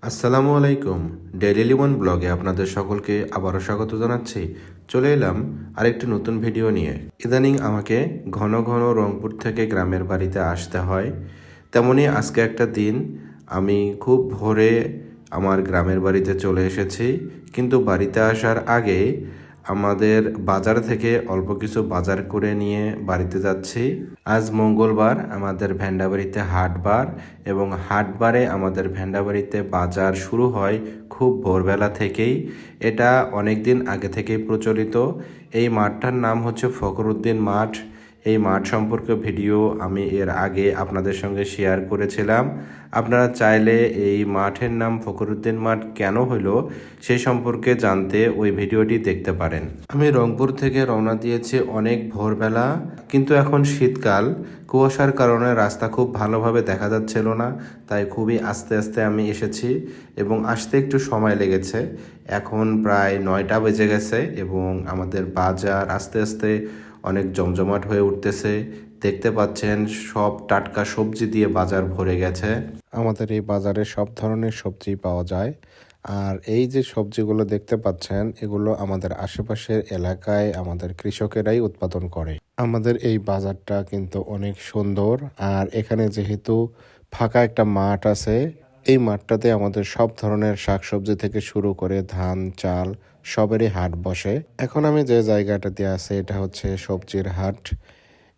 আসসালামু আলাইকুম। ডেইলি লিমন ব্লগে আপনাদের সকলকে আবারও স্বাগত জানাচ্ছি। চলে এলাম আরেকটি নতুন ভিডিও নিয়ে। ইদানিং আমাকে ঘন ঘন রংপুর থেকে গ্রামের বাড়িতে আসতে হয়। তেমনি আজকে একটা দিন আমি খুব ভোরে আমার গ্রামের বাড়িতে চলে এসেছি, কিন্তু বাড়িতে আসার আগে আমাদের বাজার থেকে অল্প কিছু বাজার করে নিয়ে বাড়িতে যাচ্ছি। আজ মঙ্গলবার, আমাদের ভেন্ডাবাড়িতে হাটবার, এবং হাটবারে আমাদের ভেন্ডাবাড়িতে বাজার শুরু হয় খুব ভোরবেলা থেকেই। এটা অনেক দিন আগে থেকেই প্রচলিত। এই মাঠটার নাম হচ্ছে ফখরুদ্দিন মাঠ। এই মাঠ সম্পর্কে ভিডিও আমি এর আগে আপনাদের সঙ্গে শেয়ার করেছিলাম। আপনারা চাইলে এই মাঠের নাম ফখরুদ্দিন মাঠ কেন হলো সেই সম্পর্কে জানতে ওই ভিডিওটি দেখতে পারেন। আমি রংপুর থেকে রওনা দিয়েছি অনেক ভোরবেলা, কিন্তু এখন শীতকাল, কুয়াশার কারণে রাস্তা খুব ভালোভাবে দেখা যাচ্ছিল না, তাই খুবই আস্তে আস্তে আমি এসেছি এবং আসতে একটু সময় লেগেছে। এখন প্রায় 9টা বেজে গেছে এবং আমাদের বাজার আস্তে আস্তে অনেক জমজমাট হয়ে উঠতেছে। দেখতে পাচ্ছেন সব টাটকা সবজি দিয়ে বাজার ভরে গেছে। আমাদের এই বাজারে সব ধরনের সবজি পাওয়া যায়। আর এই যে সবজিগুলো দেখতে পাচ্ছেন, এগুলো আমাদের আশেপাশের এলাকায় আমাদের কৃষকেরাই উৎপাদন করে। আমাদের এই বাজারটা কিন্তু অনেক সুন্দর। আর এখানে যেহেতু ফাঁকা একটা মাঠ আছে, এই মাঠটাতে আমাদের সব ধরনের শাকসবজি থেকে শুরু করে ধান, চাল সবেরই হাট বসে। এখন আমি যে জায়গাটাতে আছি এটা হচ্ছে সবজির হাট।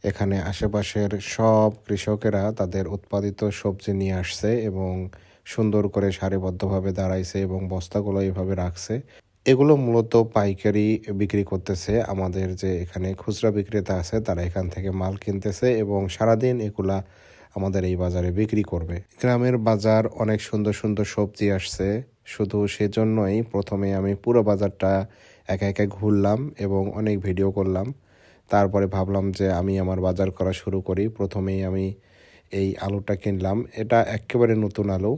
এখানে আশেপাশের সব কৃষকেরা তাদের উৎপাদিত সবজি নিয়ে আসছে এবং সুন্দর করে সারিবদ্ধভাবে দাঁড়াইছে এবং বস্তাগুলো এইভাবে রাখছে। এগুলো মূলত পাইকারি বিক্রি করতেছে। আমাদের যে এখানে খুচরা বিক্রেতা আছে তারা এখান থেকে মাল কিনতেছে এবং সারাদিন এগুলা আমাদের এই বাজারে বিক্রি করবে। গ্রামের বাজার অনেক সুন্দর সুন্দর সবজি আসছে। শুধু সেজন্যই প্রথমে আমি পুরো বাজারটা একা একা ঘুরলাম এবং অনেক ভিডিও করলাম। তারপরে ভাবলাম যে আমি আমার বাজার করা শুরু করি। প্রথমেই আমি এই আলুটা কিনলাম। এটা একেবারে নতুন আলু,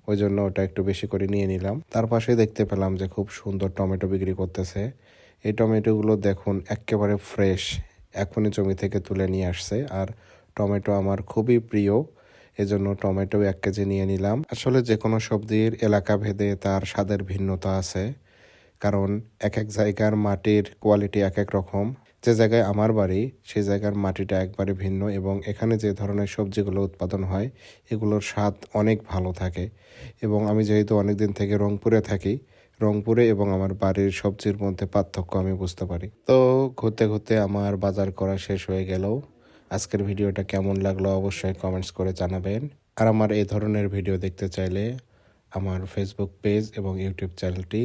ওই জন্য ওটা একটু বেশি করে নিয়ে নিলাম। তার পাশে দেখতে পেলাম যে খুব সুন্দর টমেটো বিক্রি করতেছে। এই টমেটোগুলো দেখুন একেবারে ফ্রেশ, এখনই জমি থেকে তুলে নিয়ে আসছে। আর টমেটো আমার খুবই প্রিয়, এজন্য টমেটো 1 কেজি নিয়ে নিলাম। আসলে যে কোনো সবজির এলাকা ভেদে তার স্বাদের ভিন্নতা আছে, কারণ এক এক জায়গার মাটির কোয়ালিটি এক এক রকম। যে জায়গায় আমার বাড়ি সেই জায়গার মাটিটা একবারে ভিন্ন এবং এখানে যে ধরনের সবজিগুলো উৎপাদন হয় এগুলোর স্বাদ অনেক ভালো থাকে। এবং আমি যেহেতু অনেকদিন থেকে রংপুরে থাকি, রংপুরে এবং আমার বাড়ির সবজির মধ্যে পার্থক্য আমি বুঝতে পারি। তো ঘুরতে ঘুরতে আমার বাজার করা শেষ হয়ে গেল। আজকের ভিডিওটা কেমন লাগলো অবশ্যই কমেন্টস করে জানাবেন। আর আমার এই ধরনের ভিডিও দেখতে চাইলে আমার ফেসবুক পেজ এবং ইউটিউব চ্যানেলটি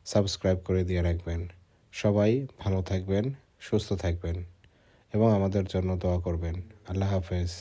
সাবস্ক্রাইব করে দিয়ে রাখবেন। সবাই ভালো থাকবেন, সুস্থ থাকবেন এবং আমাদের জন্য দোয়া করবেন। আল্লাহ হাফেজ।